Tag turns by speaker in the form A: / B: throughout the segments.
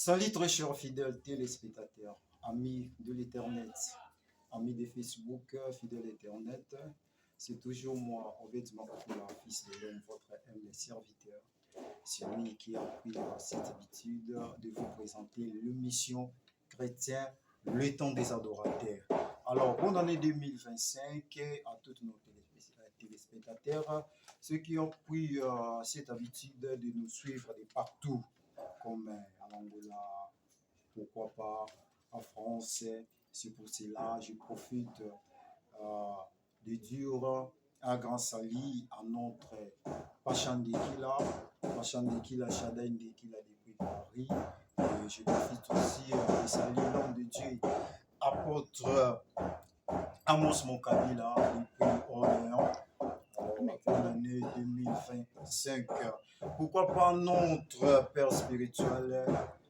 A: Salut très chers fidèles téléspectateurs, amis de l'Internet, amis de Facebook, fidèles Internet. C'est toujours moi, Obed Makoula, fils de l'homme, votre humble serviteur. C'est lui qui a pris cette habitude de vous présenter l'émission chrétien, le temps des adorateurs. Alors, bonne année 2025 à tous nos téléspectateurs, ceux qui ont pris cette habitude de nous suivre de partout, comme en Angola, pourquoi pas en France. C'est pour cela je profite de dire un grand salut à notre Pachandekila Shadaindekila depuis Paris. Et je profite aussi de saluer l'homme de Dieu, apôtre Amos Mokabila depuis Orléans. Pour l'année 2025. Pourquoi pas notre père spirituel,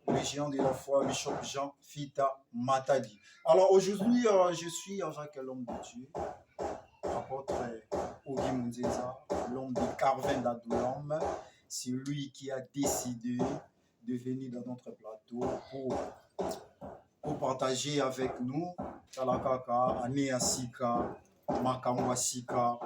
A: le géant de la foi, Bishop Jean Fita Matadi. Alors aujourd'hui, je suis avec l'homme de Dieu, apôtre Ogi Munzeza, l'homme de Carvin d'Adoulam. C'est lui qui a décidé de venir dans notre plateau pour partager avec nous Talakaka, Aneasika, Makamwasika.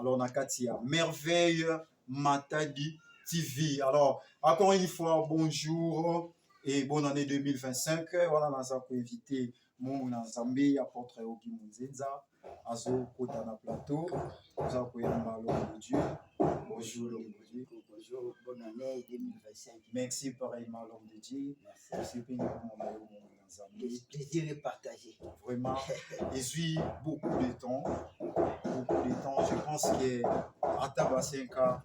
A: Alors, Nakatia, Merveille Matadi TV. Alors, encore une fois, bonjour et bonne année 2025. Voilà, nous avons invité mon Zambie, apôtre Ogi Munzenza, Azo Kotana Plateau. Nous avons l'homme de Dieu. Bonjour, l'homme de Dieu.
B: Bonjour, bonne année 2025.
A: Merci pareillement, l'homme de Dieu. Merci.
B: Le plaisir est partagé.
A: Vraiment, et suis beaucoup de temps. Je pense que à Tabasenka,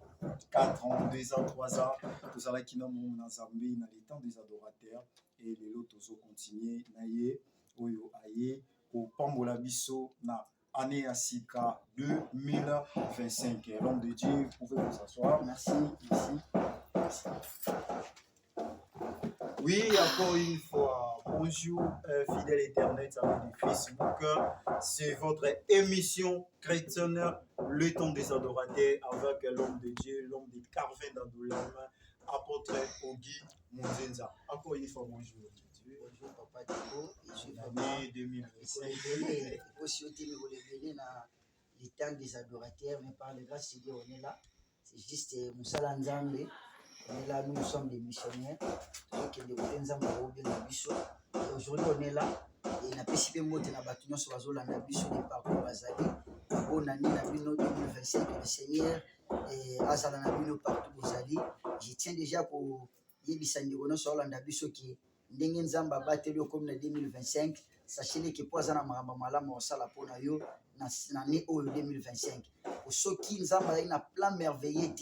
A: 4 ans, 2 ans, 3 ans, nous allons qui dans le Zambie, dans les temps des adorateurs, et les autres ont continué, naïe, oyo aïe, au Pambola Bisso, na année à Sika 2025. L'homme de Dieu, vous pouvez vous asseoir.
B: Merci.
A: Oui, encore une fois, bonjour fidèle Internet avec Facebook. C'est votre émission chrétienne, le temps des adorateurs, avec l'homme de Dieu, l'homme de Carvin d'Adoulam, apôtre Ogi Munzenza. Encore une fois, bonjour.
B: Bonjour Papa Diego.
A: Je suis l'année 2025.
B: Aussi au le temps des adorateurs, mais par la grâce de Dieu, on est là. C'est juste Moussala Nzambe. On est là, nous sommes des missionnaires. Aujourd'hui, on est là. Et on a participé à la bataille sur la Nabiso des parcours Bazali. On a mis 2025 le Seigneur. Et Azala Nabino partout Bazali. Je tiens déjà pour Yébisandi sur la Nabiso qui Ndengen Zamba battu comme en 2025. Sachez que pour Azana Maramala Morsala pour Nayo, l'année 2025. Pour ceux qui Nzamba a un plan merveilleux,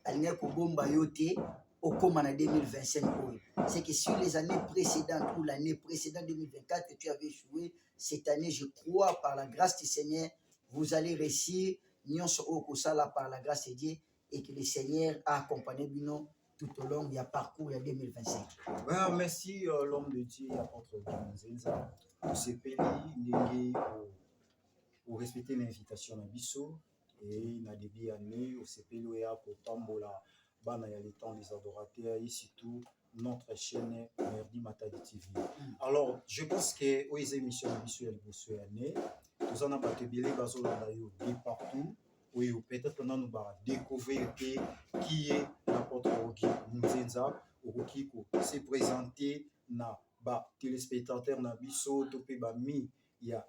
B: elle n'est qu'au bomba yote. Au comme en 2025. C'est que sur les années précédentes ou l'année précédente 2024 que tu avais joué, cette année, je crois, par la grâce du Seigneur, vous allez réussir, par la grâce de Dieu, et que le Seigneur a accompagné Bino tout au long du parcours de 2025.
A: Ouais, merci l'homme de Dieu, apôtre Munzenza, pour ce pays, pour respecter l'invitation à Bisso, et il a des années, au CPLO pour Pambola. Il y a les temps des adorateurs et surtout notre chaîne Merdi Matadi TV. Alors, je pense que les émissions visuelles vous sont années. Nous en avons de partout. Oui, peut-être qu'on a découvert qui est l'apôtre Ogi Munzenza, qui s'est présenté na téléspectateur na biso topé mi il y a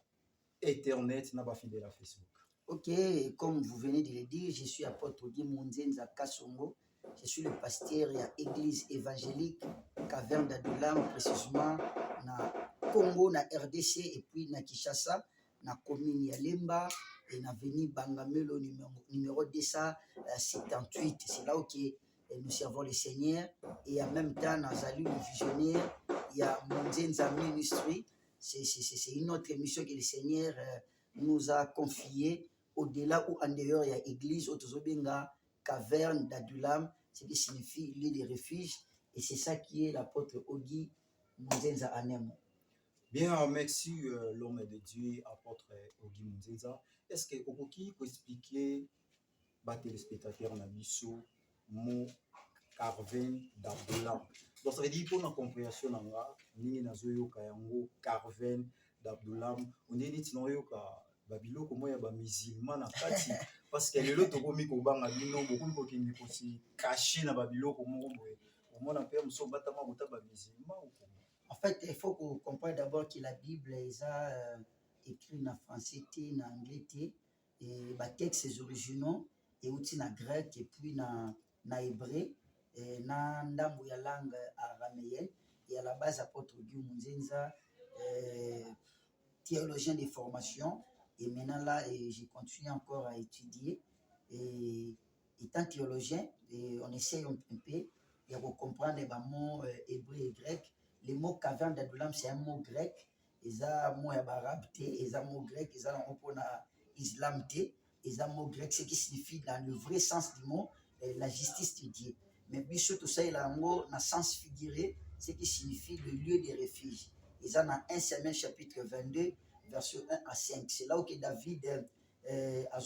A: Internet na fidèle à Facebook.
B: Ok, comme vous venez de le dire, je suis apôtre Ogi Munzenza Kasongo. Je suis le pasteur de l'église évangélique Caverne d'Adoulam, précisément na Congo, na RDC et puis na Kinshasa, na commune Yalemba et na veni Bangamelo numéro 278. C'est là où nous servons le Seigneur et en même temps, nous avons le visionnaire, il y a Munzenza Ministry. C'est une autre mission que le Seigneur nous a confiée au-delà ou en dehors, il y a l'église Otozobenga. Caverne d'Adoulam, ce qui signifie lieu de refuge, et c'est ça qui est l'apôtre Ogi Munzenza Anemo.
A: Bien, merci l'homme de Dieu, apôtre Ogi Munzenza. Est-ce que Okoki peut expliquer aux téléspectateurs Nabiso, mon Caverne d'Adoulam? Donc ça veut dire pour la compréhension nanga ningi nazoyoka yango Carven d'Abdoulam ondeni tinoyoka babilo komo ya ba musulman na kati parce que lelo tokomi kobanga bino beaucoup kokindi kosi cacher na babilo komo boye omona pe muso batama bota ba musulman ou comment.
B: En fait, il faut qu'on comprenne d'abord que la Bible est écrite en français, en anglais, et les textes originaux, et aussi en grec, et puis en hébreu, et dans la langue araméenne. Et à la base, apôtre Guy Munzenza, théologien de formation, et maintenant là, j'ai continué encore à étudier. Et étant théologien, et on essaye un peu de comprendre les mots hébreux et grecs. Le mot caverne d'Adoulam, c'est un mot grec. Ils ont un mot arabe, ils ont un mot grec, ils ont un mot islam, ils ont un mot grec, ce qui signifie dans le vrai sens du mot, la justice de Dieu. Mais Bichot, tout ça, il a un mot dans le sens figuré, ce qui signifie le lieu de refuge. Ils ont dans 1 Samuel chapitre 22, verset 1 à 5. C'est là où David a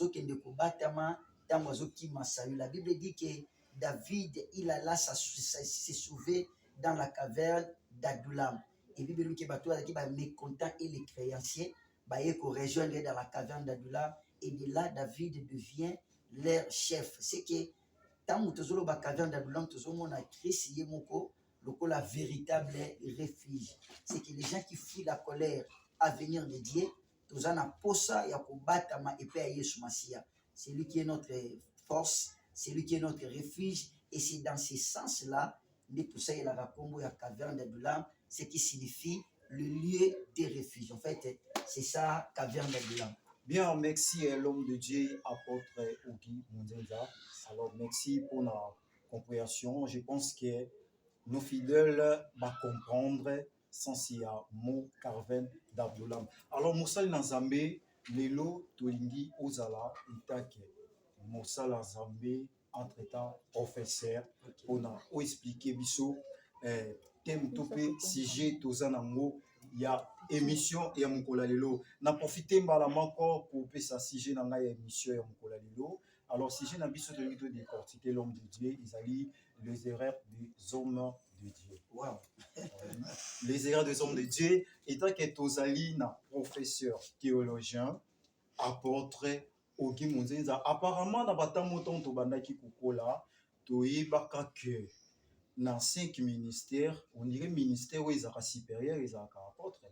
B: la Bible dit que David, il alla se sauver dans la caverne d'Adoulam. Et la Bible dit que les mécontents et les créanciers ils rejoindre dans la caverne d'Adoulam. Et de là, David devient leur chef. C'est que tant que la caverne d'Adoulam, on a créé la véritable refuge. C'est que les gens qui fuient la colère à venir de Dieu, tous en a posa et à combattre et payer Yesu Massia. C'est lui qui est notre force, c'est lui qui est notre refuge. Et c'est dans ce sens-là, pour ça, il y a la caverne d'Adoulam, ce qui signifie le lieu des refuges. En fait, c'est ça, caverne d'Adoulam.
A: Bien, merci l'homme de Dieu, apôtre Ogi Munzenza. Alors, merci pour la compréhension. Je pense que nos fidèles vont comprendre sans y a mot Carven d'Abdoulam. Alors, Moussa Nzambe, Lelo Tolingi Ozala, Itake. Moussa Nzambe, entre-temps, professeur, pour expliquer biso, thème topé, sujet, tozanango, il y a émission et Mukola Lelo. N'a profité malamment encore pour ça sujet dans la émission et Mukola Lelo. Alors, sujet n'a biso de décortiquer l'homme de Dieu, ils allaient les erreurs des hommes de Dieu.
B: Wow.
A: Les erreurs des hommes de Dieu, étant que Tozali na professeur théologien, apôtre Ogi Munzenza. Apparemment, dans le temps to bandaki kukola, to yebaka que dans 5 ministères, on dirait ministère où ils sont supérieurs, ils sont apôtres.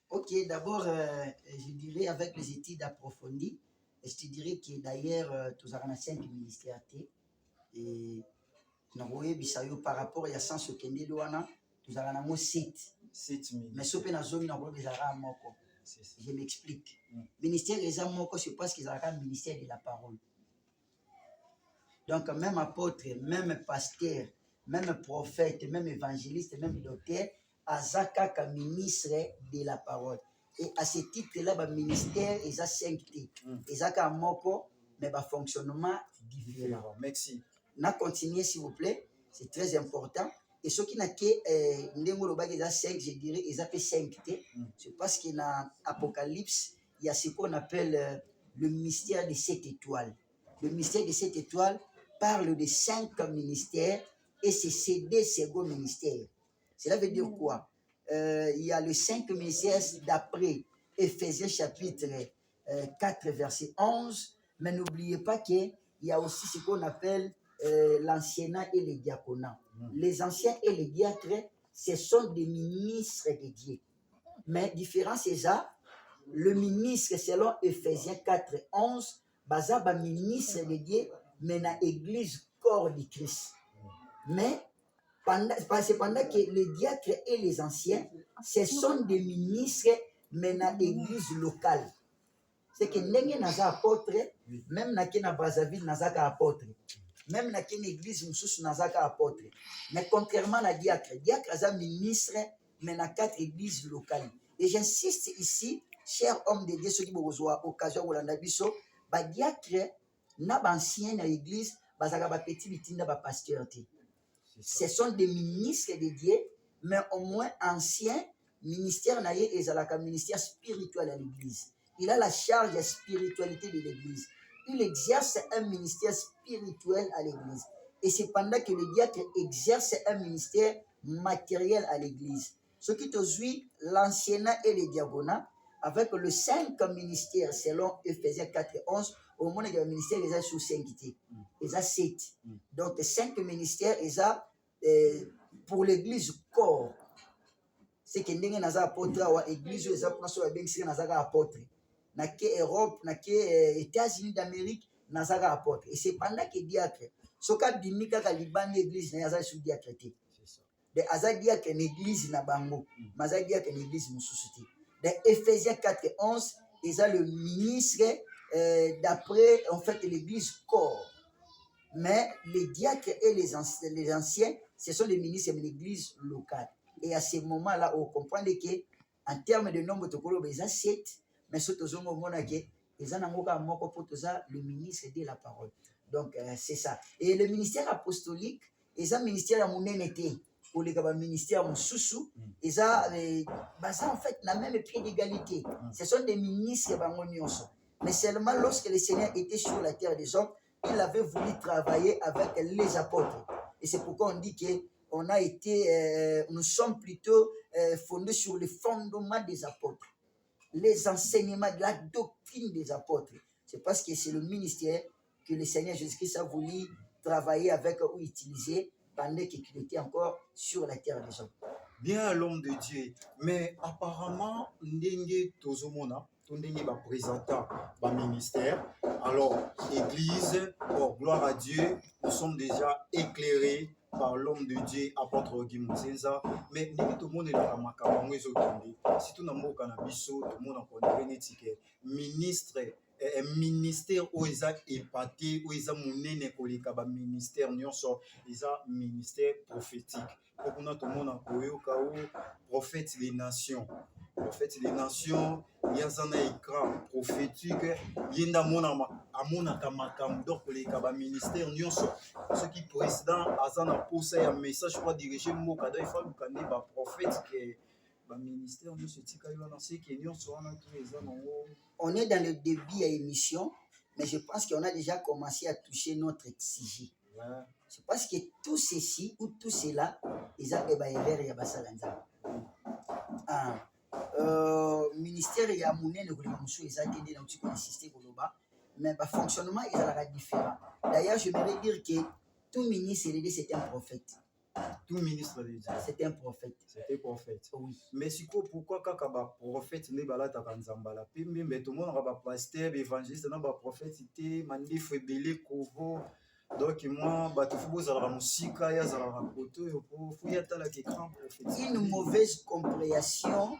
B: Ok, d'abord, je dirais avec les études approfondies, je te dirais que d'ailleurs, tous avons 5 ministères. Et par rapport à sens que nous avons 7. Mais ce que nous avons, je m'explique. Ministère des hommes, c'est parce qu'ils ont un ministère de la parole. Donc, même apôtre, même pasteur, même prophète, même évangéliste, même docteur, Azaka comme ministre de la parole. Et à ce titre-là, le ministère, il a 5 titres. Il a moko, mais le fonctionnement différent.
A: Merci.
B: On a continué, s'il vous plaît. C'est très important. Et ce qui n'a que 5, je dirais, ils ont fait 5 titres. C'est parce qu'il y a Apocalypse, il y a ce qu'on appelle le mystère des 7 étoiles. Le mystère des 7 étoiles parle de 5 ministères et c'est 2 seconds ministères. Cela veut dire quoi? Il y a le 5 ministères d'après Éphésiens chapitre 4 verset 11, mais n'oubliez pas qu'il y a aussi ce qu'on appelle l'anciennat et le diaconat. Les anciens et les diacres, ce sont des ministres de Dieu. Mais différence c'est ça, le ministre selon Éphésiens 4 11, bazaba ministre de Dieu, mais dans l'église corps de Christ. Mais c'est pendant que les diacres et les anciens, ce sont des ministres, mais dans l'église locale. C'est que n'est pas apôtre, même dans Brazzaville, n'est pas apôtre. Même dans l'église, nous n'est pas apôtre. Mais contrairement à diacre est un ministre, mais dans 4 églises locales. Et j'insiste ici, chers hommes de Dieu, ceux qui ont l'occasion de l'anabiso, diacre, n'a pas ancien dans l'église, pas petit bitinda ba pasteur. Ce sont des ministres de Dieu, mais au moins anciens ministère naïe et un ministère spirituel à l'église. Il a la charge de la spiritualité de l'église. Il exerce un ministère spirituel à l'église. Et c'est pendant que le diacre exerce un ministère matériel à l'église. Ce qui te suit, l'anciennat et le diaconat, avec le 5 ministères selon Ephésiens 4 et 11, au moment où le ministère est sous 5, il a 7. Donc 5 ministères, il a pour l'église corps. C'est que nous avons apôtre, l'église, nous avons apôtre. Dans l'Europe, dans les États-Unis d'Amérique, nous avons apôtre. Et c'est pendant que diacre, ce qui est dit que l'église, nous avons sous diacre. De azadia que l'église na bango, mazadia que l'église mususuti. De Ephésiens 4 et 11, ils ont le ministre d'après en fait l'église corps. Mais les diacres et les anciens, ce sont les ministres de l'église locale. Et à ce moment-là, on comprend que en termes de nombre de colons, ils ont 7, mais ce que nous avons dit, ils ont le ministre de la parole. Donc c'est ça. Et le ministère apostolique, ils ont un ministère à mon été. Pour les ministères Moussoussou, ils ont en fait la même pied d'égalité. Ce sont des ministres mais seulement lorsque le Seigneur était sur la terre des hommes, il avait voulu travailler avec les apôtres. Et c'est pourquoi on dit qu'on a été, nous sommes plutôt fondés sur les fondements des apôtres, les enseignements de la doctrine des apôtres. C'est parce que c'est le ministère que le Seigneur Jésus-Christ a voulu travailler avec ou utiliser pendant qu'il était encore sur la terre des hommes.
A: Bien l'homme de Dieu, mais apparemment, ndenge tozomona, ndenge ba présentant ba ministère. Alors, Église, oh, gloire à Dieu, nous sommes déjà éclairés par l'homme de Dieu, apôtre Guy Muzenza. Mais ndenge tout le monde est là, makambo ezokende. Si tout le monde a biso, tout le monde a connaît netike ministre. Un ministère où ils ont épaté, où ils ont mené koleka ba ministère nyonso, ils ont ministère prophétique. Pour qu'on a tout le monde en koyo kao prophète des nations. Prophète des nations, il y a un écran prophétique, il y a un makambo donc koleka ba ministère nyonso. Ce qui président azana posa un message pour diriger mo kada il faut que ba prophète que ministère
B: on est dans le début à l'émission, mais je pense qu'on a déjà commencé à toucher notre sujet. Ouais. Je pense que tout ceci ou tout cela, ils ont des barrières et des ministère il y a moulin de l'émission, ils ont été dans le système global, mais le fonctionnement il est différent. D'ailleurs, je voudrais dire que tout ministre c'est un prophète.
A: Tout ministre de Dieu.
B: C'était un prophète.
A: C'était prophète.
B: Oui.
A: Mais pourquoi quand prophète ne balata kanzambala pembe mais tout le monde a pasteur, évangéliste, na prophète c'était mandi febele kovo. Donc moi bato faut la musique ya za la koto pour fouiller tala que grand prophète.
B: Une mauvaise compréhension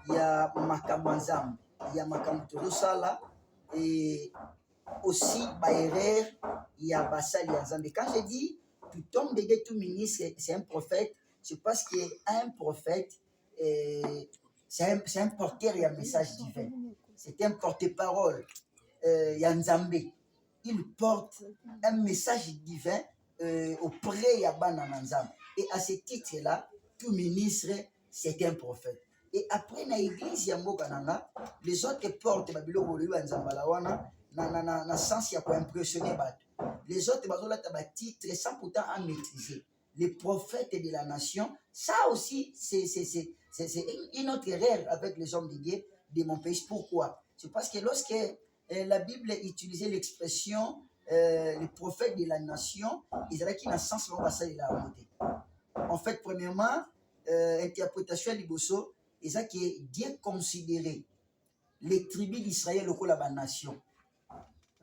B: il y a makamanzam, il y a makamtosala et aussi baerrer il y a basali nzambe. Quand je dis tout homme de tout ministre, c'est un prophète. C'est parce qu'un prophète, c'est un porteur et un message divin. C'est un porte-parole. Yanzambe. Il porte un message divin auprès de Banananzam. Et à ce titre-là, tout ministre, c'est un prophète. Et après, dans l'église, les autres portent na sens, il y a quoi impressionner. Les autres, ils ont titre sans pourtant en maîtriser. Les prophètes de la nation, ça aussi, c'est une autre erreur avec les hommes de Dieu de mon pays. Pourquoi? C'est parce que lorsque la Bible utilisait l'expression les prophètes de la nation, ils avaient un sens de la remontée. En fait, premièrement, interprétation du Bosso, ils ont Dieu considéré les tribus d'Israël au la nation.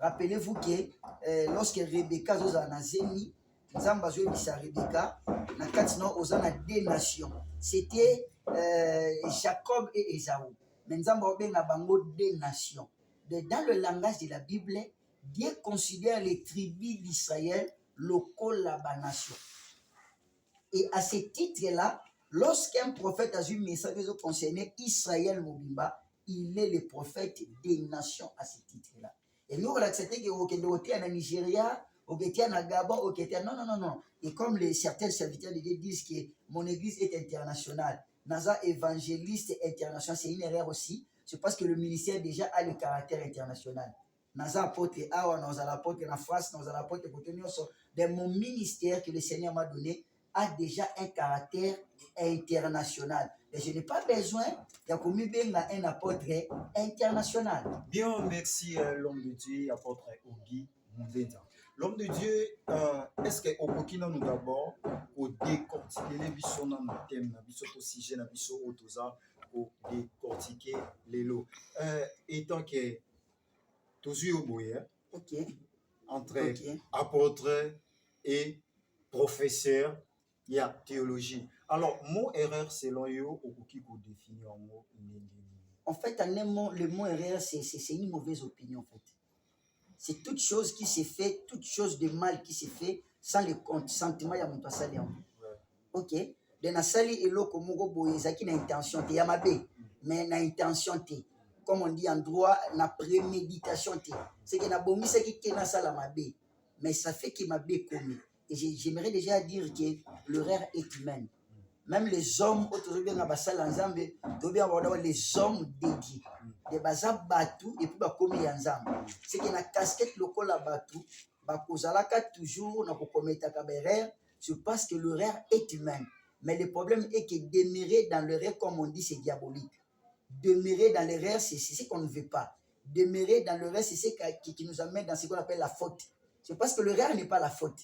B: Rappelez-vous que lorsque Rebecca a nazeni, Nzamba zoe bisa Rebecca, na katina ozana deux nations. C'était Jacob et Esaü. Mais Nzamba obenga bango deux nations. Dans le langage de la Bible, Dieu considère les tribus d'Israël local la nation. Et à ce titre-là, lorsqu'un prophète a eu un message concernant Israël Mobimba, il est le prophète des nations à ce titre-là. Et nous, on a accepté qu'on était en Nigeria, on était en Gabon, on était non. Et comme certains serviteurs de Dieu disent que mon église est internationale, Naza évangéliste international, c'est une erreur aussi. C'est parce que le ministère déjà a le caractère international. naza apôtre awa, naza l'apôtre na France, naza l'apôtre côté nyonso. De mon ministère que le Seigneur m'a donné a déjà un caractère international. Et je n'ai pas besoin d'un apôtre international.
A: Bien, merci l'homme de Dieu, apôtre Ogi Mundenda. L'homme de Dieu, est-ce que Okokina nous d'abord pour décortiquer les bisous dans le thème, na bisous au sujet, na bisous au toza, pour décortiquer les lots. Étant que toujours au boyer,
B: Ok.
A: entre apôtre et professeur, il y a théologie. Alors, mot erreur selon yo, Okoki pour définir en mot.
B: En fait, le mot erreur, c'est une mauvaise opinion, en fait. C'est toute chose qui s'est fait, toute chose de mal qui s'est fait sans le consentement ya mutu asali yango. Ok. De nasali eloko moko boye ezaki na intention te ya mabe, mais na intention te. Comme on dit en droit, na préméditation te. C'est que na bomisaki ke na sala mabe, mais ça fait que mabe commis. Et j'aimerais déjà dire que l'erreur est humaine. Même les hommes, les hommes dédiés, les bazar batou et puis bakomi yanzambe. C'est que na casquette lokola batou, bakozalaka toujours na kokometaka erreur, c'est parce que l'erreur est humaine. Mais le problème est que demeurer dans l'erreur, comme on dit, c'est diabolique. Demeurer dans l'erreur, c'est ce qu'on ne veut pas. Demeurer dans l'erreur, c'est ce qui nous amène dans ce qu'on appelle la faute. C'est parce que l'erreur n'est pas la faute.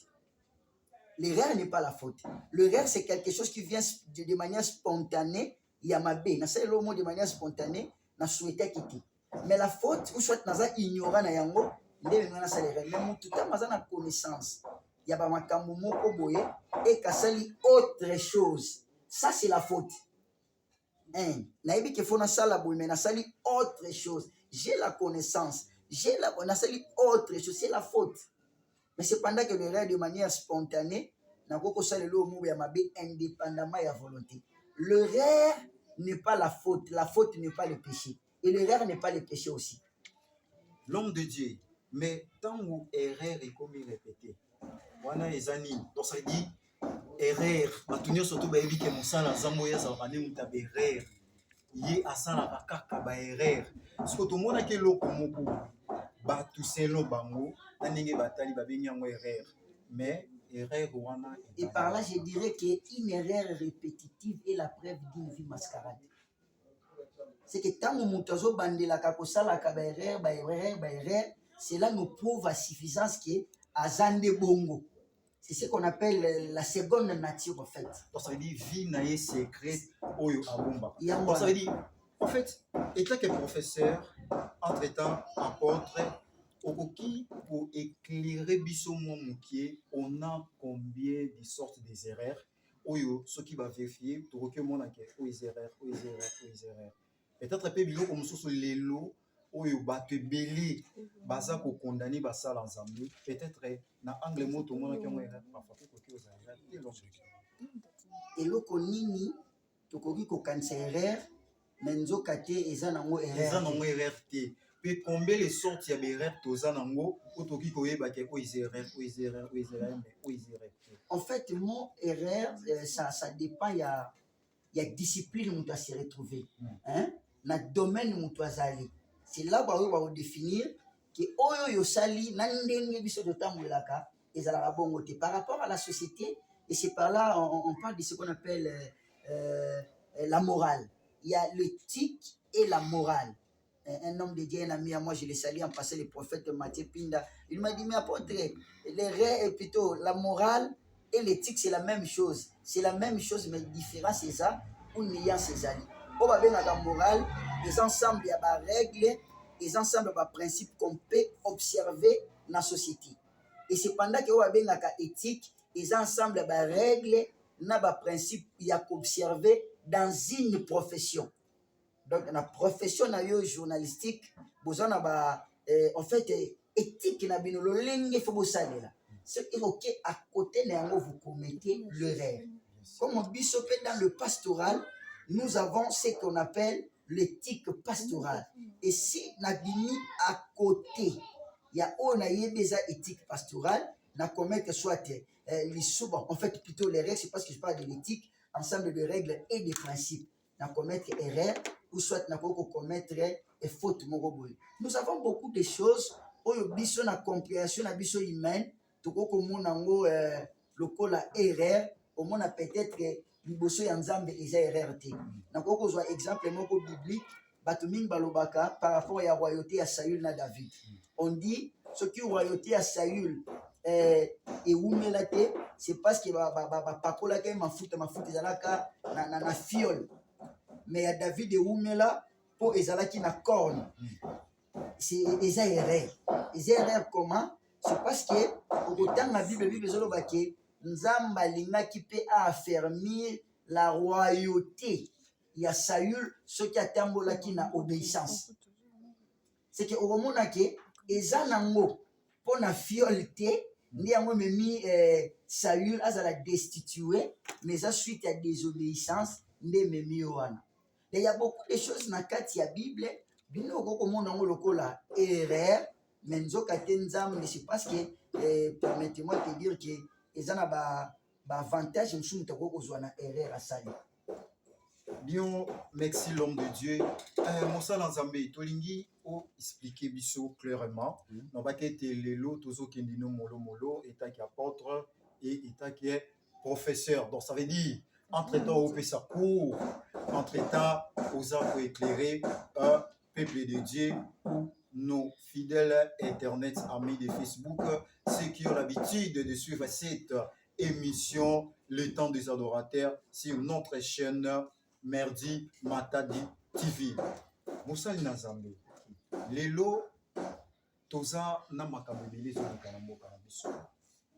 B: L'erreur n'est pas la faute. L'erreur, c'est quelque chose qui vient de manière spontanée. Il y a ma bé. C'est le mot de manière spontanée. Na souhaité quitter. Mais la faute, ou soit naza ignorant na yango, ndé na sa l'erreur. Mais mon tout temps, naza na connaissance. Il y a ba makambo moko boye et kasali autre chose. Ça c'est la faute. Naïbi que faut na sala boye, mais na sali autre chose. J'ai la connaissance. J'ai la na sali autre chose. C'est la faute. Mais cependant que l'erreur de manière spontanée, indépendamment de la volonté. L'erreur n'est pas la faute n'est pas le péché. Et l'erreur n'est pas le péché aussi.
A: L'homme de Dieu, mais tant où erreur est comme répété, wana ezani, donc ça dit erreur, batunyo surtout ba ebi ke mosala zambo ya zakane mutabe erreur. Yé asala kaka ba erreur. Parce que tout le monde a que loko moko batu selo bango na ndenge batali babengi yango erreur. Mais erreur wana
B: et par là je dirais qu'une erreur répétitive est la preuve d'une vie mascarade. C'est que tant que mutu azobandelaka kosalaka ba erreur, cela nous prouve à suffisance que azande bongo. C'est ce qu'on appelle la seconde nature en fait.
A: Donc ça veut dire vie naie secret oyo abomba. Donc ça veut dire en fait étant que professeur entre-temps apôtre okoki pour éclairer biso mo mukie on a combien de sortes des erreurs oyo ceux qui va vérifier pour que mon enquête aux erreurs peut-être peu biloko mosusu lelo oyo bato belé baza ko condamner basala ensemble peut-être na angle moto mona ki erreur parfois ko za erreur
B: eloko nini tokoki kokanisa erreur mais nzoka te eza nango
A: erreur te pe combien les sortes ya erreur toza nango otoki koyeba ke ko erreur
B: en fait mon erreur ça dépend ya discipline mutu a se retrouver hein na domaine mutu azali. C'est là où on va définir que oyo yosali na ndenge biso totambolaka ezalaka bongo te par rapport à la société. Et c'est par là on parle de ce qu'on appelle la morale. Il y a l'éthique et la morale. Un homme de Dieu, un ami à moi, je l'ai salué en passant le prophète Mathieu Pinda. Il m'a dit, mais apôtre, l'erreur est plutôt la morale et l'éthique, c'est la même chose. C'est la même chose, mais différent, c'est ça, ou niant ces alliés. On va bien dans la morale, les ensembles, il y a des règles, les ensembles, il y a des principes qu'on peut observer dans la société. Et c'est pendant que on va bien dans l'éthique, les ensembles, il y a des règles, il y a des principes, il y a qu'observer dans une profession. Donc, dans la profession journalistique, vous avez en fait éthique, il faut vous savoir là. C'est ok à côté vous commettez l'erreur. Comme on dit dans le pastoral, nous avons ce qu'on appelle l'éthique pastorale. Et si nous avons à côté, il y a une éthique pastorale, nous commettons soit les souvent, en fait plutôt les règles, c'est parce que je parle de l'éthique, ensemble de règles et des principes. Nous commettons erreur ou soit nous commettre faute. Nous avons beaucoup de choses oyo biso na compréhension na biso humaine tokokomona yango lokola erreur omona peut-être liboso ya nzambe eza erreur te. Nakoki kozwa exemple moko biblique bato mingi balobaka par rapport ya royauté ya Saül na David. On dit soki royauté ya Saül ewumela te, c'est parce que bapakolaka ye mafuta ezalaka na fiole, mais ya David ewumela mpo ezalaki na corne. Eza erreur comment? C'est parce que okotanga Bible ezoloba ke nzambe alingaki mpe affermir la royauté ya Saül soki atambolaki na obéissance. C'est que okomona ke eza nango mpo na fiole te nde yango ememi Saül azala destitué, mais eza suite ya désobéissance nde ememi yo wana. Il y a beaucoup de choses na kati ya Bible bino okokomona yango lokola erreur, mais nzoka te nzambe. C'est parce que permettez-moi de te dire que eza na avantage mosusu moto akoki kozwa na erreur asali.
A: Bien, merci l'homme de Dieu. Mosala Nzambe, tolingi o expliquer biso clairement. Non pas que lelo tozo kendino molo molo état qui apôtre et état qui est professeur. Donc ça veut dire entre-temps au sa cours, entre-temps aux pour éclairer un peuple de Dieu ou nos fidèles internet amis de Facebook, ceux qui ont l'habitude de suivre cette émission Le Temps des Adorateurs sur notre chaîne Merdi Matadi TV. Mosali na Nzambe. Lelo toza na makambo ebele ezoleka na mboka na biso.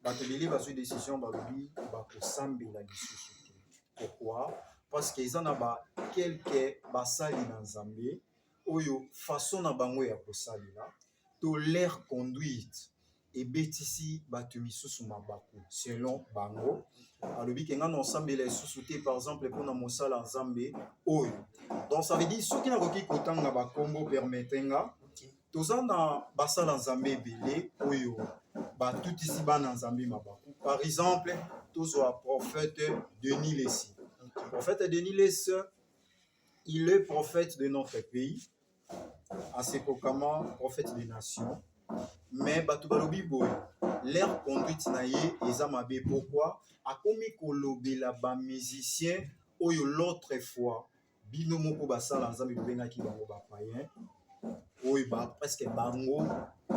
A: Bato ebele bazwi décision balobi bakosambela lisusu te. Pourquoi? Parce que eza na quelques basali na Nzambe oyo façon na bango ya kosalela to leur conduite ebetisi bato misusu mabaku selon bango. alobi ke nga na osambela lisusu te par exemple mpona mosala nzambe oyo. Donc ça veut dire soki nakoki kotanga bakombo permete nga toza na basala nzambe ebele oyo batutisi bana nzambe mabaku. Par exemple tozwa prophète Denis Lesi. Prophète Denis Lesi, il est prophète de notre pays, assez fréquemment prophète des nations. Mais bato balobi boy leur conduite na ye eza mabe. Pourquoi? Akomi kolobela ba musicien oyo l'autre fois bino moko basala nzambe bengaki bango ba païen oyo ba presque bango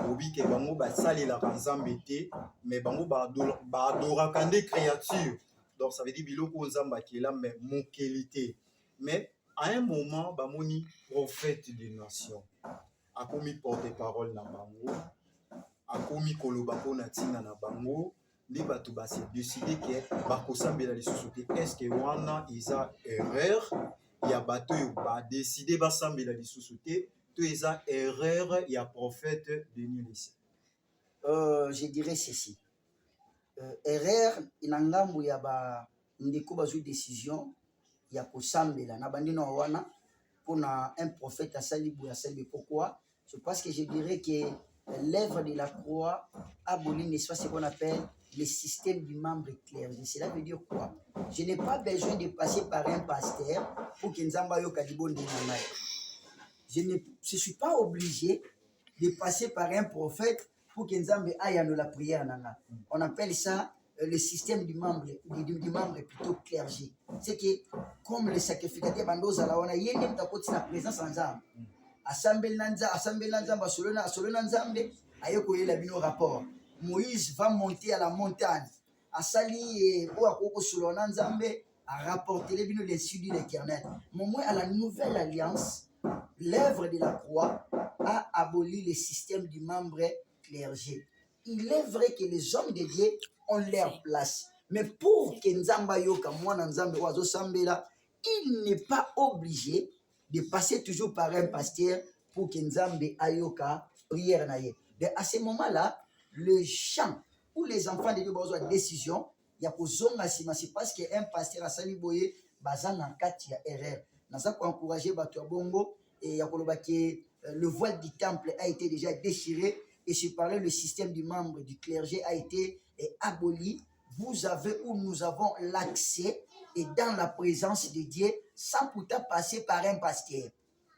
A: obi ke bango basalelaka nzambe te mais bango badoraka nde créature. Donc ça veut dire biloko nzambe akela mais mokelité. Mais à un moment bamoni prophète des nations akomi porte-parole na bango, akomi koloba mpona ntina na bango, nde bato basi décidé ke bakosambela lisusu te. Est-ce que wana eza erreur ya bato oyo badécide basambela lisusu te to eza erreur ya prophète Denis Lesi?
B: Je dirais ceci. Erreur ina ngambu ya ndeko bazwi décision ya kosambela na bandino wana mpona un prophète asali boya asali. Pourquoi? C'est parce que je dirais que l'œuvre de la croix a aboli, n'est-ce pas, ce qu'on appelle le système du membre clergé. Cela veut dire quoi? Je n'ai pas besoin de passer par un pasteur pour que Nzamba yo kadibonde na ngai. Je ne suis pas obligé de passer par un prophète pour que Nzambe aille dans la prière na ngai. On appelle ça le système du membre plutôt clergé. C'est que comme le sacrificateur bandoza la wana yende mtakoti na présence en Nzambe. Assemblée Nzambe solona Nzambe ayeko yela bino rapport. Moïse va monter à la montagne. Asali ou akoko solona Nzambe a rapporté les bino les sud de l'Éternel. Moi à la nouvelle alliance, l'œuvre de la croix a aboli le système du membre clergé. Il est vrai que les hommes de Dieu ont leur place. Mais pour que Nzamba yoka mwana Nzambe wazo sambela, il n'est pas obligé de passer toujours par un pasteur pour que Nzambe ayoka prière na ye. À ce moment-là, le chant où les enfants de Dieu ont une décision, il y a c'est parce qu'un pasteur a sali boye bazan en quatre il y a erreur. Dans ça pour encourager Bato Bongo et le voile du temple a été déjà déchiré et je parlais le système du membre du clergé a été aboli. Vous avez ou nous avons l'accès et dans la présence de Dieu sans pourtant passer par un pasteur.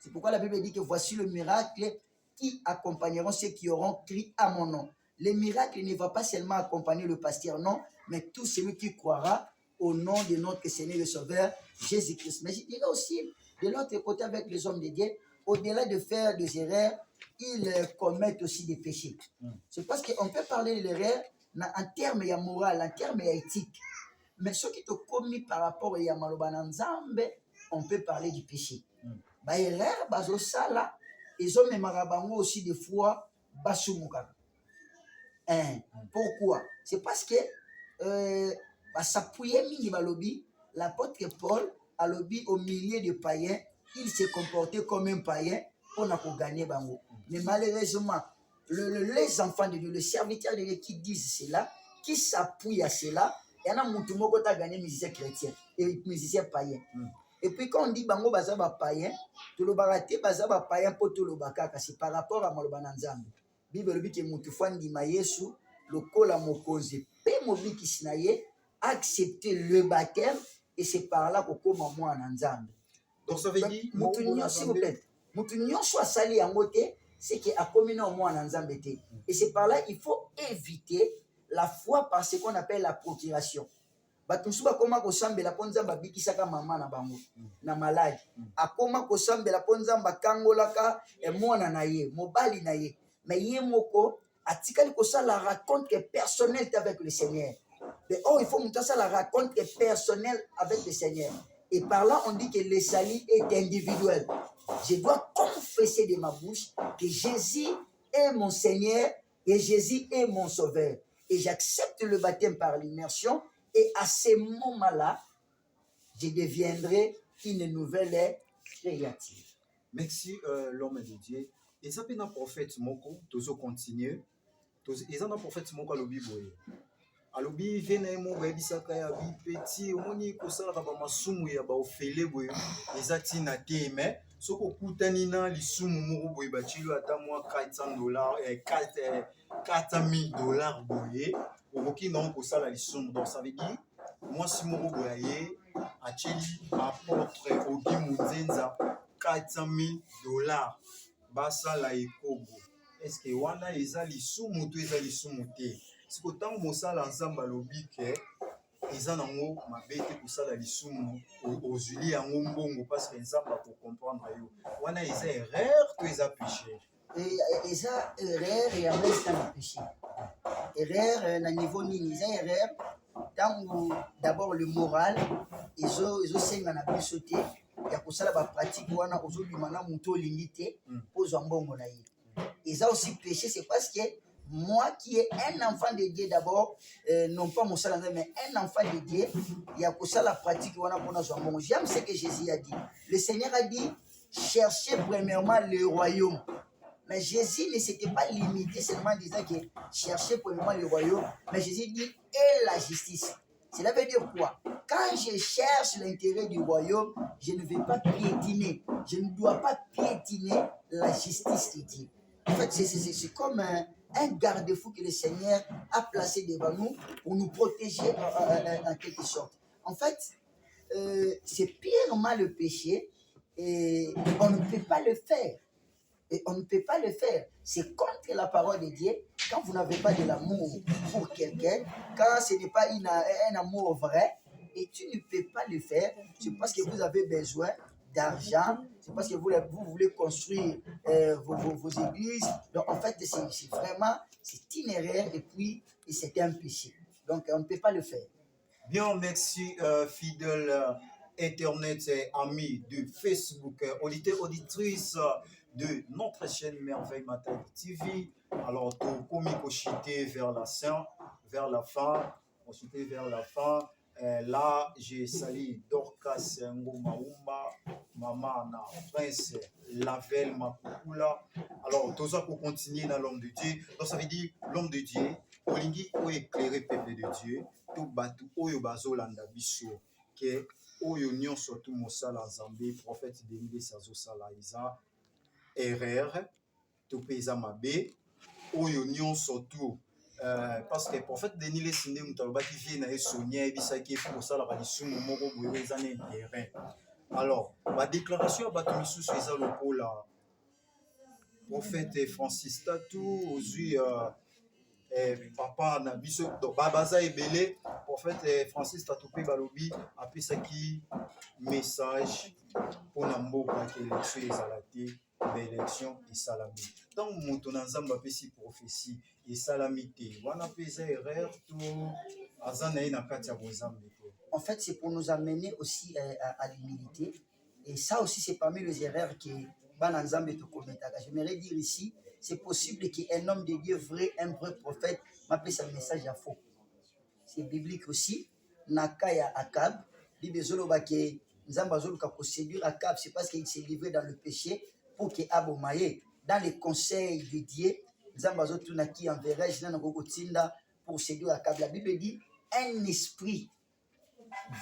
B: C'est pourquoi la Bible dit que voici le miracle qui accompagneront ceux qui auront crié à mon nom. Le miracle ne va pas seulement accompagner le pasteur, non, mais tout celui qui croira au nom de notre Seigneur et Sauveur Jésus-Christ. Mais je dirais aussi, de l'autre côté, avec les hommes de Dieu, au-delà de faire des erreurs, ils commettent aussi des péchés. C'est parce qu'on peut parler de l'erreur en termes de morale, en termes éthiques. Mais ce qui est commis par rapport à Maloba Nzambe, on peut parler du péché. Bah, erreur, bazo sala, ils ont même aussi des fois basumuka. Pourquoi? C'est parce que s'appuyer mini balobi, l'apôtre Paul a lobby au milieu de païens, il s'est comporté comme un païen pour gagner bango. Mais malheureusement, les enfants de Dieu, le serviteur de Dieu qui disent cela, qui s'appuient à cela, il y en a beaucoup qui ont gagné musicien chrétien et musicien païen. Et puis quand on dit bango baza ba païen, tout le baraté baza ba païen pour tout le bakaka, c'est par rapport à Maloba Nzambe. Bible dit que mutu fandi ma Yesu lokola mokonzi pe mobiki sinaye accepter le baptême et c'est par là que koma mwana Nzambe.
A: Donc ça veut dire
B: mutu nyonso asali yango te, c'est que akomi na mwana Nzambe te. Et c'est par là il faut éviter la foi par ce qu'on appelle la procuration. Batunsu bakoma kosambela po Nzambe abikisaka mama na bango na maladi, akoma kosambela po Nzambe akangolaka mwana na ye mobali na ye. Mais yemoko atikali kosala la rencontre personnelle avec le Seigneur. Mais il faut monter ça la rencontre personnelle avec le Seigneur. Et par là, on dit que le salut est individuel. Je dois confesser de ma bouche que Jésus est mon Seigneur et Jésus est mon Sauveur. Et j'accepte le baptême par l'immersion. Et à ce moment-là, je deviendrai une nouvelle créature.
A: Merci, l'homme de Dieu. Et ça peut être un prophète moko, toujours continuer. Et ça, un prophète moko à l'obi boye. À l'obi, vena mo ebisaka ya bi petit, omoni ko sala ba masumu ya ba ofele boye. Et ça tina te mais soko kutani na lisumu moko boye ba chilo ata moi $400 et $4,000 boye. Okoki non ko sala lisumu. Donc ça veut dire moi si moko boye a cheli apôtre Ogi Munzenza $400,000. Basala ekobo. Est-ce que wana eza lisumu to eza lisumu te? Siko tango mosala Nzambe alobi ke eza nango mabe te kosala lisumu ozuli yango mbongo parce que Nzambe ako comprendre yo. Wana eza erreur to eza péché?
B: Eza erreur et en même temps péché. Erreur na niveau nini? Eza erreur tango d'abord le moral ezo senga na biso te. Ya kosala ba pratique wana ozobima na muto olingi te pozwa mbongo na ye. Et ça aussi péché, c'est parce que moi qui est un enfant de Dieu d'abord, non pas mon salaire, mais un enfant de Dieu, il y a que ça la pratique wana pona zwa mbongo. J'aime ce que Jésus a dit. Le Seigneur a dit cherchez premièrement le royaume. Mais Jésus ne s'était pas limité seulement en disant que cherchez premièrement le royaume, mais Jésus dit et la justice. Cela veut dire quoi? Quand je cherche l'intérêt du royaume, je ne vais pas piétiner. Je ne dois pas piétiner la justice de Dieu. En fait, c'est comme un garde-fou que le Seigneur a placé devant nous pour nous protéger en quelque sorte. En fait, c'est purement le péché et on ne peut pas le faire. Et on ne peut pas le faire. C'est contre la parole de Dieu. Quand vous n'avez pas de l'amour pour quelqu'un, quand ce n'est pas un amour vrai, et tu ne peux pas le faire, c'est parce que vous avez besoin d'argent, c'est parce que vous voulez construire vos églises. Donc en fait, c'est vraiment, c'est une erreur et puis c'est un péché. Donc on ne peut pas le faire.
A: Bien, merci fidèle Internet, amis de Facebook, auditeurs, auditrices de notre chaîne Merveille Matin TV. Alors, tout comme chité vers la fin, là, j'ai sali Dorcas Ngomaumba, Maman na Prince Lavel Makukula. Alors, tout ça pour continuer dans l'homme de Dieu. Donc, ça veut dire l'homme de Dieu, Olingi ou éclairer peuple de Dieu, tout batu oyo bazolanda biso, que oyo nyon surtout mosala Nzambe, prophète Denis Sazo Sala Isa. Erreur, tout paysan mabe, oyo nyon surtout parce que prophète Denis les sinde mutaloba qui vient na sonia ebisaki pour ça la balisumu moko boyo ezana intérêt. Alors, la déclaration à Batumisusu eza lokola prophète Francis Tatou ozwi papa na biso baza ebele prophète Francis Tatou mpe balobi apesaki message mpona mboka ke élection ezala te baélection esalami ntango moto na nzambe apesi prophétie esalami te wana mpe eza erreur to aza na ye na kati ya bozambe te.
B: En fait, c'est pour nous amener aussi à l'humilité. Et ça aussi, c'est parmi les erreurs que Bananzambe te commettaka. J'aimerais dire ici, c'est possible qu'un homme de Dieu vrai, un vrai prophète, m'appelle un message à faux. C'est biblique aussi. Nakaya Akab, Bible Zoloba ke Nzamba Zoluka pour séduire Akab, c'est parce qu'il s'est livré dans le péché pour que Abomaye, dans les conseils de Dieu, Nzamba Zotunaki enverrait pour séduire Akab. La Bible dit un esprit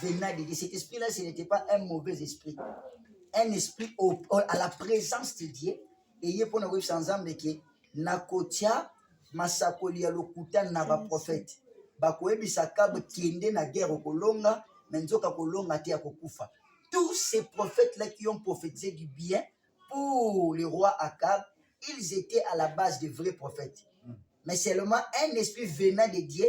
B: venant de Dieu. Cet esprit-là, ce n'était pas un mauvais esprit. Un esprit à la présence de Dieu. Et il y a pour nous ensemble que Nakotia Masakoli ya lokuta na ba prophète. Bakoebisa Akab kende na guerre kolonga, menzoka kolonga te akokufa. Tous ces prophètes-là qui ont prophétisé du bien pour le roi Akab, ils étaient à la base de vrais prophètes. Mais seulement un esprit venant de Dieu,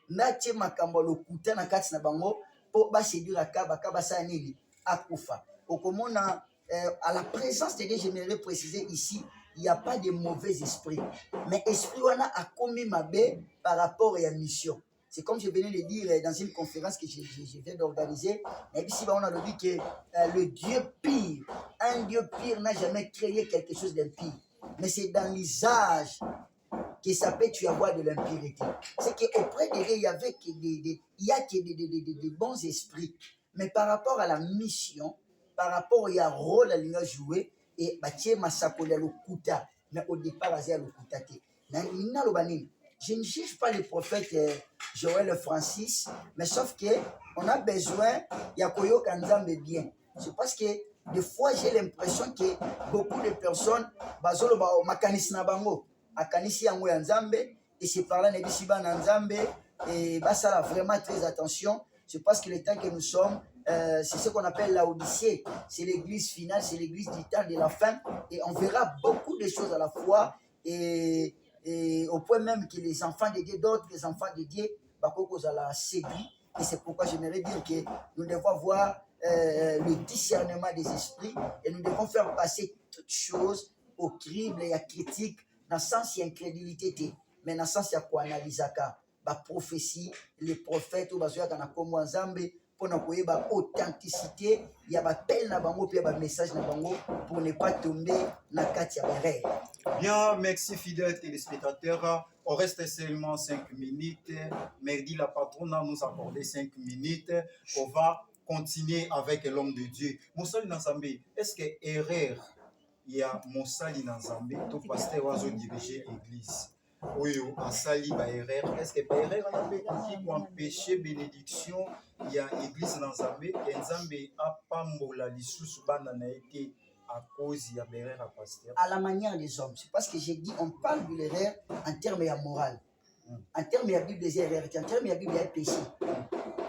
B: natie makambo lokuta na kati na bango, pour séduire Akab, Akab sa nini akufa. Okomona à la présence de Dieu, j'aimerais préciser ici, il n'y a pas de mauvais esprit. Mais esprit wana a commis ma baie par rapport à la mission. C'est comme je venais de dire dans une conférence que je viens d'organiser. Mais ici, on a dit que le Dieu pire, un Dieu pire n'a jamais créé quelque chose d'impire. Mais c'est dans l'usage que ça peut tu avoir de l'impureté. C'est qu'auprès de Dieu, il y avait des bons esprits. Mais par rapport à la mission, par rapport à rôle à l'union joué, et Batie Masakoli à l'Okuta, mais au départ, à l'Okuta. Je ne juge pas le prophète Joël Francis, mais sauf qu'on a besoin, il y a Koyo Kanzambe bien. C'est parce que des fois, j'ai l'impression que beaucoup de personnes, Bazolo Bao Makanis Nabango, Akanisi Yango Yanzambe, et c'est par là, Nebisiba Nanzambe, et ça vraiment très attention. C'est parce que le temps que nous sommes, c'est ce qu'on appelle la Odyssée. C'est l'église finale, c'est l'église du temps de la fin. Et on verra beaucoup de choses à la fois. Et au point même que les enfants de Dieu, d'autres les enfants de Dieu, la séduit. Et c'est pourquoi j'aimerais dire que nous devons avoir le discernement des esprits et nous devons faire passer toutes choses au crible et à critique, dans le sens de l'incrédulité, mais dans le sens de quoi analyser la prophétie, les prophètes, ou pour la authenticité, il y a appel na message na bango pour ne pas tomber dans la carte ya rêve.
A: Bien, merci fidèles téléspectateurs. On reste seulement 5 minutes. Merdi, la patronne a nous accordé 5 minutes. On va continuer avec l'homme de Dieu. Moussali Nanzambe, est-ce que erreur il y a Moussali Nanzambe, tout pasteur oiseau diriger l'église? Oui, asali ba erreur. Est-ce que ba erreur on a fait qui pour empêcher bénédiction? Il y a église Nanzambe, Nzambe a pambola lisusu bana na été à cause de l'erreur à pasteur.
B: À la manière des hommes, c'est parce que j'ai dit, on parle de l'erreur en termes de morale. En termes de la Bible, des erreurs, en termes de la Bible, il y a péché.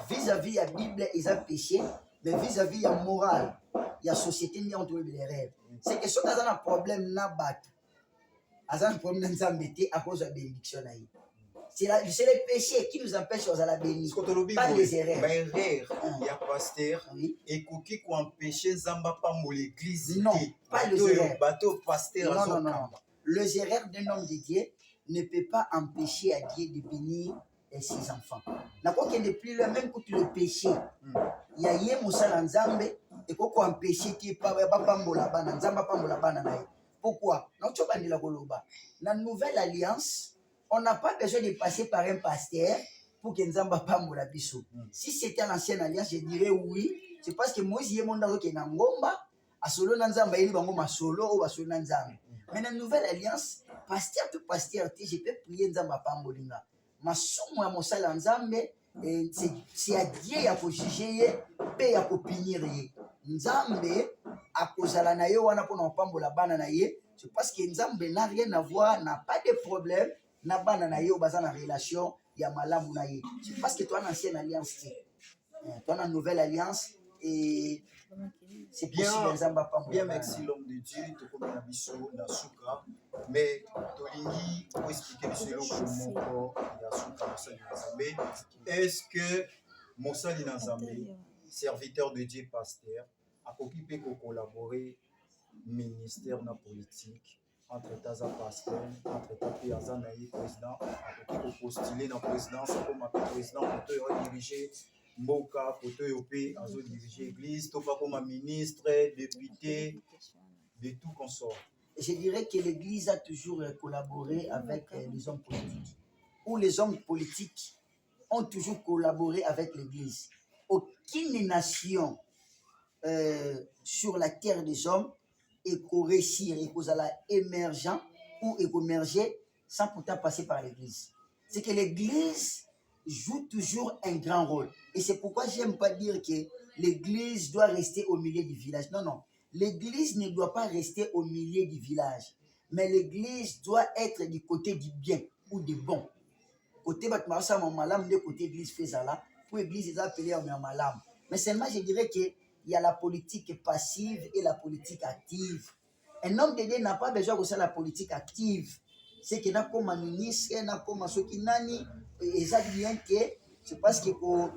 B: Vis-à-vis de la Bible, il y a péché, mais vis-à-vis de la morale, il y a société, il y a l'erreur. C'est que si on a un problème, il y a un problème à cause de la bénédiction. C'est le péché qui nous empêche de la bénédiction. Pas les erreurs.
A: Il y a pasteur et qui empêcher Zamba pas l'église.
B: Non, pas les erreurs.
A: Non.
B: Les erreurs d'un homme de Dieu ne peut pas empêcher à Dieu de bénir ses enfants. N'importe qui n'est plus le même que le péché. Il y a yé Moussa Nzambe et qu'on empêcher qui pas pambola bana Nzamba pambola bana nae. Pourquoi? Dans la nouvelle alliance, on n'a pas besoin de passer par un pasteur pour que Nzamba pambola biso. Si c'était l'ancienne alliance, je dirais oui. C'est parce que Moïse yé monda ke na ngomba asolo Nzamba yeli bango masolo o basolo Nzamba. Mais dans la nouvelle alliance, pasteur to pasteur, je peux prier Nzamba pambolinga. Masumu ya mosala Nzambe, c'est à Dieu ya ko juger pe ya ko punir ye. Nzambe akozala na yo wana pona pambola bana na ye, c'est parce que Nzambe n'a rien à voir, n'a pas de problème na bana na yo baza na relation ya malamu na ye. C'est parce que toi en ancienne alliance, toi en nouvelle alliance, et c'est
A: Bien,
B: possible nzambe
A: bien
B: apambola
A: merci l'homme de Dieu, tokomi na biso na suka, mais tolingi oexplike biso eloko moko ya suka mosali na Nzambe. Est-ce que mosali na Nzambe, serviteur de Dieu, pasteur, akoki mpe kokolaborer ministère na politique entre taza pasteur, entre tapi aza na ye président, akoki kopostule na présidence akoma mpe président koto oyo dirige mboka, koto oyo mpe azodirige église, to mpa koma ministre, député, de tout consort.
B: Je dirais que l'Église a toujours collaboré avec les hommes politiques, ou les hommes politiques ont toujours collaboré avec l'Église. Aucune nation sur la terre des hommes et qu'on réussir et qu'on a émergent ou émerger sans pourtant passer par l'Église. C'est que l'Église joue toujours un grand rôle. Et c'est pourquoi j'aime pas dire que l'Église doit rester au milieu du village. Non, non. L'Église ne doit pas rester au milieu du village. Mais l'Église doit être du côté du bien ou du bon. Côté Batmarsa, mon malam, de côté Église Fezala, pour l'Église, ils appellent mon malam. Mais seulement, je dirais qu'il y a la politique passive et la politique active. Un homme de Dieu n'a pas besoin de la politique active. C'est qu'il n'a comme un ministre, il n'a comme un sokinani, et ça vient que c'est parce qu'il faut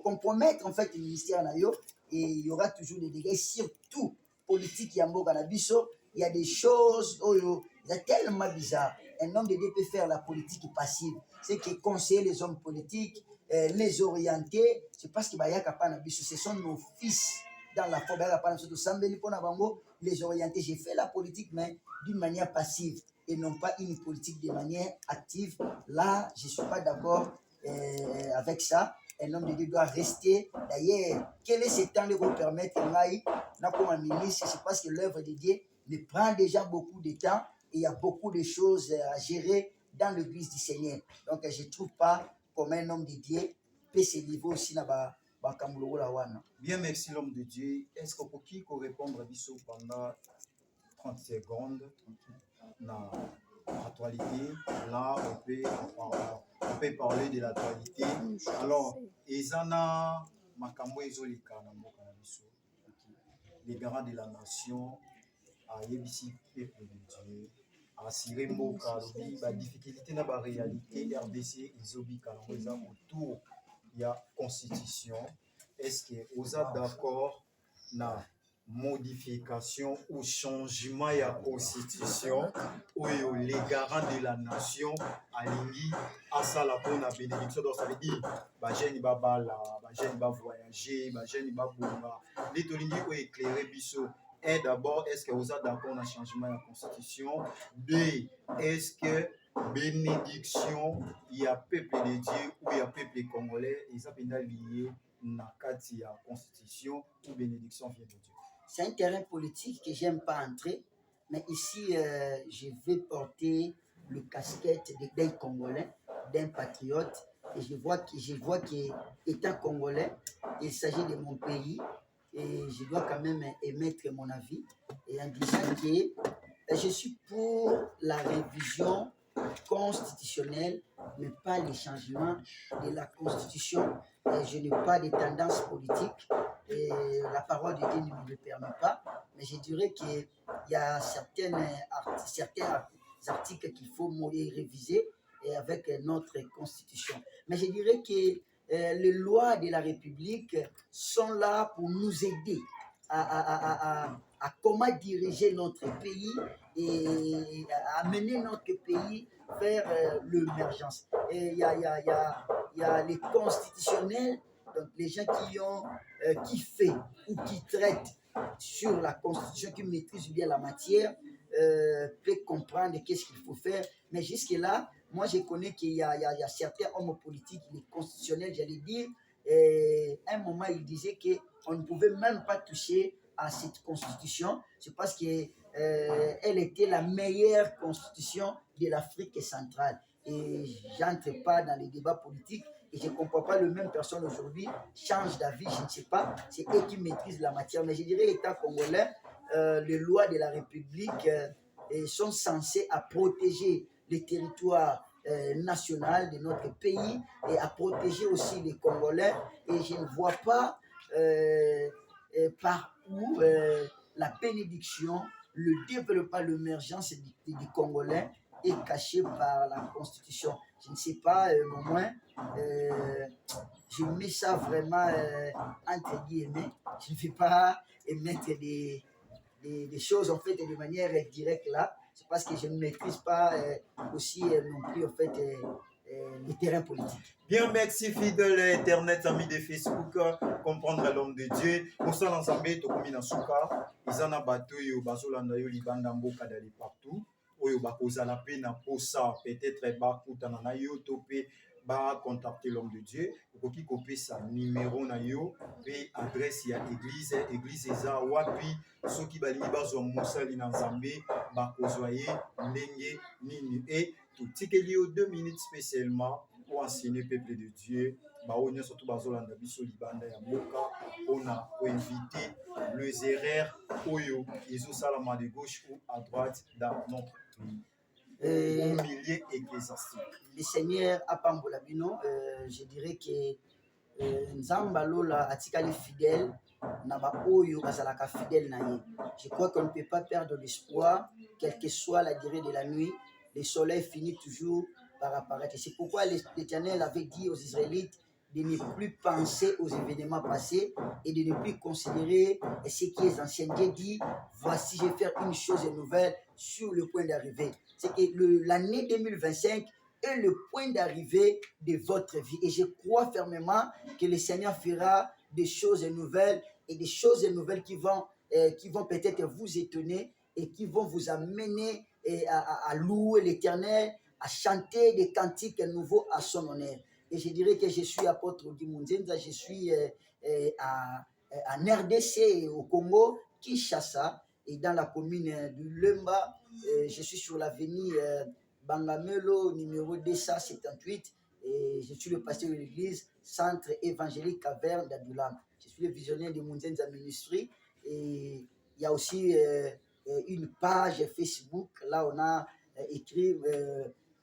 B: compromettre en fait le ministère et il y aura toujours des dégâts. Surtout, politique Yambo Ganabiso, il y a des choses, il y a tellement bizarre. Un homme de Dieu peut faire la politique passive. C'est qu'il conseille les hommes politiques, les orienter. C'est parce qu'il y a ce sont nos fils dans la forme. Les orienter. J'ai fait la politique, mais d'une manière passive et non pas une politique de manière active. Là, je ne suis pas d'accord avec ça. Un homme de Dieu doit rester. D'ailleurs, quel est ce temps de vous permettre comme un ministre? C'est parce que l'œuvre de Dieu me prend déjà beaucoup de temps et il y a beaucoup de choses à gérer dans l'église du Seigneur. Donc, je ne trouve pas comme un homme de Dieu peut se livrer aussi dans
A: Bien, merci l'homme de Dieu. Est-ce que pour qui répondre à Bissot pendant 30 secondes dans l'actualité? Là, on peut parler de l'actualité. Alors, Ezana Makambo Ezolika Namoka Bissot, les garants de la nation, à Yebisi peuple de Dieu, à Siré Mboka, la difficulté dans la réalité, RDC, Izobika, autour de la constitution. Est-ce que vous êtes d'accord na modification ou changement de la constitution où les garants de la nation alingi à ça la bonne bénédiction? Donc ça veut dire bah jeune ba bala, bah jeune ba voyager, bah jeune ba bomba. Les tolingi ou éclairer biso. Et d'abord, est-ce que vous êtes d'accord na changement de la constitution? B, est-ce que bénédiction il y a peuple de Dieu ou il y a peuple congolais et ça peut être lié na kati ya constitution ou bénédiction vient de Dieu?
B: C'est un terrain politique que j'aime pas entrer, mais ici je vais porter le casquette d'un Congolais, d'un patriote, et je vois qu'étant Congolais, il s'agit de mon pays et je dois quand même émettre mon avis et en disant que je suis pour la révision constitutionnelle, mais pas les changements de la constitution. Et je n'ai pas de tendance politique et la parole de Dieu ne me le permet pas, mais je dirais qu'il y a certains articles qu'il faut réviser et avec notre constitution. Mais je dirais que les lois de la République sont là pour nous aider à comment diriger notre pays et à mener notre pays vers l'émergence. Et il y a les constitutionnels, donc les gens qui fait ou qui traitent sur la constitution, qui maîtrisent bien la matière, peuvent comprendre qu'est-ce qu'il faut faire. Mais jusque-là, moi je connais qu'il y a certains hommes politiques, les constitutionnels, j'allais dire, à un moment ils disaient qu'on ne pouvait même pas toucher à cette constitution, c'est parce qu'elle était la meilleure constitution de l'Afrique centrale. Et j'entre pas dans les débats politiques et je ne comprends pas, le même personne aujourd'hui change d'avis, je ne sais pas, c'est eux qui maîtrisent la matière. Mais je dirais, État congolais, les lois de la République sont censées à protéger les territoires nationale de notre pays et à protéger aussi les Congolais. Et je ne vois pas par où la bénédiction, le développement, l'émergence des Congolais est caché par la Constitution. Je ne sais pas, au moins, je mets ça vraiment entre guillemets. Je ne vais pas mettre des choses en fait de manière directe là. C'est parce que je ne maîtrise pas aussi non plus en fait les terrains politiques.
A: Bien, merci fidèle Internet, amis de Facebook, comprendre l'homme de Dieu. Pour ça, l'ensemble, Tokomi Nasuka, ils en ont battu, Bazolanda, Libanda, Mboka, d'aller partout. Oyo bakoza la peine pour ça, peut-être bakutana na yo topé ba contacter l'homme de Dieu. Okoki kopé sa numéro na yo, pe adresse ya église eza wapi, soki balingi bazwa musali na Nzambe, bakozwaye ndenge nini et tout tikeli yo 2 minutes spécialement pour enseigner peuple de Dieu. Baonya surtout bazolanda biso libanda ya mboka ona pour inviter les erreurs oyo ezosalama de gauche ou à droite dans notre pays. Au milieu ecclésiastique.
B: Le Seigneur a pambola bino, je dirais que Nzamba lola atikali fidèle na ba oyo bazalaka fidèle na ye. Je crois qu'on ne peut pas perdre l'espoir, quelle que soit la durée de la nuit, le soleil finit toujours par apparaître. C'est pourquoi l'Éternel avait dit aux Israélites de ne plus penser aux événements passés et de ne plus considérer ce qui est ancien. Dieu dit, voici, je vais faire une chose nouvelle sur le point d'arriver. C'est que l'année 2025 est le point d'arrivée de votre vie. Et je crois fermement que le Seigneur fera des choses nouvelles et des choses nouvelles qui vont peut-être vous étonner et qui vont vous amener à louer l'Éternel, à chanter des cantiques nouveaux à son honneur. Et je dirais que je suis apôtre Guy Munzenza, je suis en RDC au Congo, Kinshasa, et dans la commune du Lemba. Je suis sur l'avenue Bangamelo, numéro 278, et je suis le pasteur de l'église Centre évangélique Caverne d'Adulam. Je suis le visionnaire de Munzenza Ministry, et il y a aussi une page Facebook, là on a écrit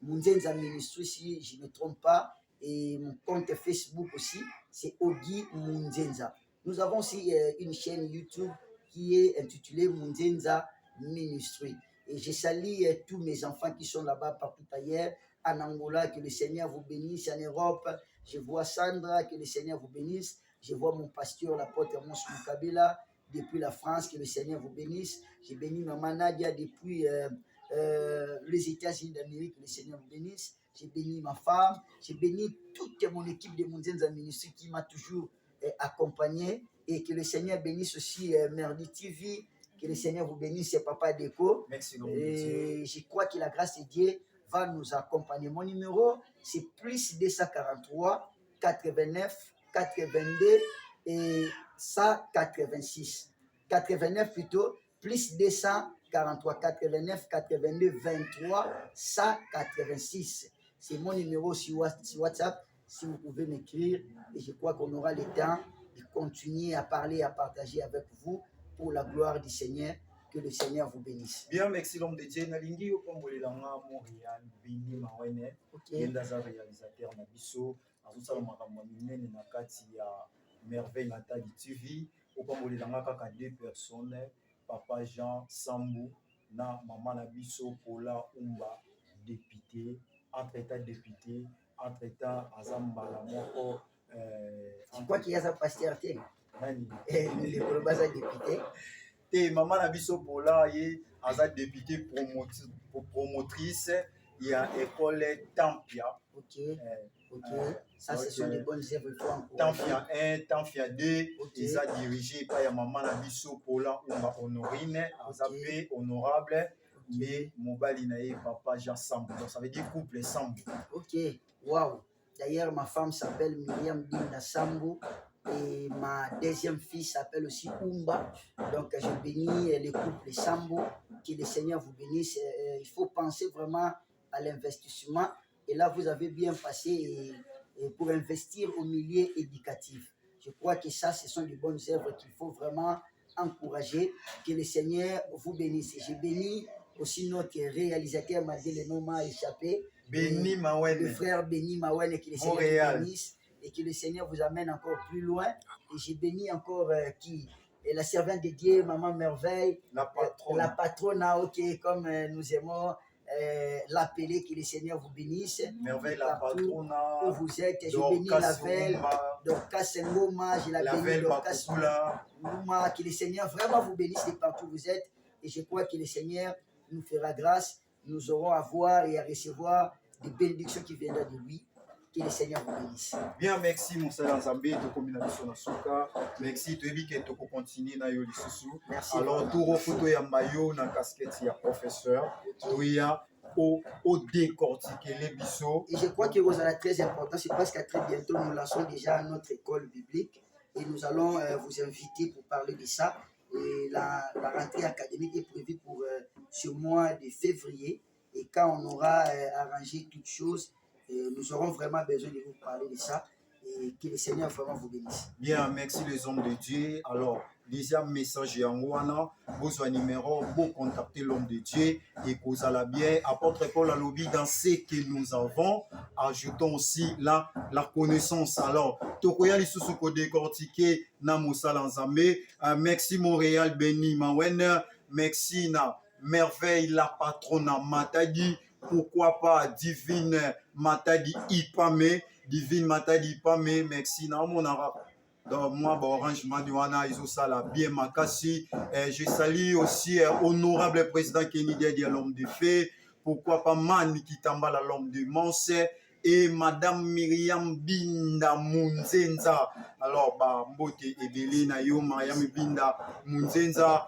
B: Munzenza Ministry, si je ne me trompe pas, et mon compte Facebook aussi, c'est Ogi Munzenza. Nous avons aussi une chaîne YouTube qui est intitulée Munzenza Ministry. Et je salue tous mes enfants qui sont là-bas partout ailleurs, en Angola, que le Seigneur vous bénisse, en Europe, je vois Sandra, que le Seigneur vous bénisse, je vois mon pasteur, l'apôtre Amos Moukabela, depuis la France, que le Seigneur vous bénisse, j'ai béni Maman Nadia depuis les États-Unis d'Amérique, que le Seigneur vous bénisse, j'ai béni ma femme, j'ai béni toute mon équipe de Munzenza Ministry qui m'a toujours accompagné, et que le Seigneur bénisse aussi Merdi TV, que le Seigneur vous bénisse, Papa Déco.
A: Merci.
B: Et je crois que la grâce de Dieu va nous accompagner. Mon numéro, c'est plus 243 89 82 et 186. 89 plutôt, plus 243 89 82 23 186. C'est mon numéro sur WhatsApp. Si vous pouvez m'écrire, et je crois qu'on aura le temps de continuer à parler, à partager avec vous pour la gloire du Seigneur. Que le Seigneur vous bénisse.
A: Bien, merci l'homme de Dieu. Nalingi Okombolelanga Montréal, Bini Mawene, Yendaza réalisateur Nabiso, Azusala Makamwa Minene Nakati ya Merveille Natali TV, Okombolelanga kaka 2 personnes, Papa Jean Sambou, na Maman Nabiso Paula Umba, député, entre-état député, entre-état Azambala Moko.
B: Tu crois qu'il y a sa pasteur le Kolobaza député.
A: Et Maman Nabiso Paula est député promotrice. Il y a l'école Tampia.
B: Ok. Ça, ce sont des bonnes œuvres.
A: Tampia 1, Tampia 2. Ils ont dirigé par Maman Nabiso Paula Honorine, Azapé honorable. Mais Mobali Nae Papa Jean Sambou. Donc ça veut dire couple Sambou.
B: Ok. Waouh. D'ailleurs, ma femme s'appelle Myriam Binda Sambou. Et ma deuxième fille s'appelle aussi Umba. Donc, je bénis les couples Sambo. Que le Seigneur vous bénisse. Il faut penser vraiment à l'investissement. Et là, vous avez bien passé pour investir au milieu éducatif. Je crois que ça, ce sont des bonnes œuvres qu'il faut vraiment encourager. Que le Seigneur vous bénisse. J'ai béni aussi notre réalisateur, malgré le nom m'a échappé.
A: Béni
B: le
A: Mawene.
B: frère Béni Mawene, que le Seigneur
A: Montréal.
B: vous bénisse et que le Seigneur vous amène encore plus loin. Et j'ai béni encore qui et la servante de Dieu, Maman Merveille,
A: La patronne.
B: la patronne, ok, comme nous aimons l'appeler, que le Seigneur vous bénisse.
A: Merveille la patronne.
B: Où vous êtes, je bénis la veille, Dorcas Ngoma, je la bénis, Dorcas Ngoma, que le Seigneur vraiment vous bénisse de partout où vous êtes. Et je crois que le Seigneur nous fera grâce. Nous aurons à voir et à recevoir des bénédictions qui viendront de lui. Que le Seigneur vous bénisse.
A: Bien, merci, mon Seigneur Nzambe, de combination na suka. Merci, tu es que tu continuer na yo lisusu.
B: Merci.
A: Alors, tout photo ya mayo na casquette ya professeur. Tu ya au décortiquer les bisous.
B: Et je crois que vous avez très important, c'est parce qu'à très bientôt, nous lançons déjà notre école biblique et nous allons vous inviter pour parler de ça. Et la rentrée académique est prévue pour ce mois de février. Et quand on aura arrangé toutes choses, nous aurons vraiment besoin de vous parler de ça. Et que le Seigneur vraiment vous bénisse.
A: Bien, merci les hommes de Dieu. Alors, deuxième message Yangoana, vos numéros, vous contactez l'homme de Dieu et vous allez bien. Apôtre Paul Alobi, dans ce que nous avons, ajoutons aussi la connaissance. Alors, Tokoya Lisusu ko décortiquer na Moussala Nzambe. Merci Montréal Béni Mawene. Merci na Merveille la patronne Matadi. Pourquoi pas Divine Matadi Ipame. Divine Matadi Ipame. Merci na mon arabe. Donc moi, Orange Madouana, ils ont ça là bien makasi. Je salue aussi honorable président Kenny Diadi, l'homme de fées. Pourquoi pas Mani Kitambala, l'homme de Manse. Et Madame Myriam Binda Munzenza. Alors, Mbote Ebele na yo, Myriam Binda Munzenza.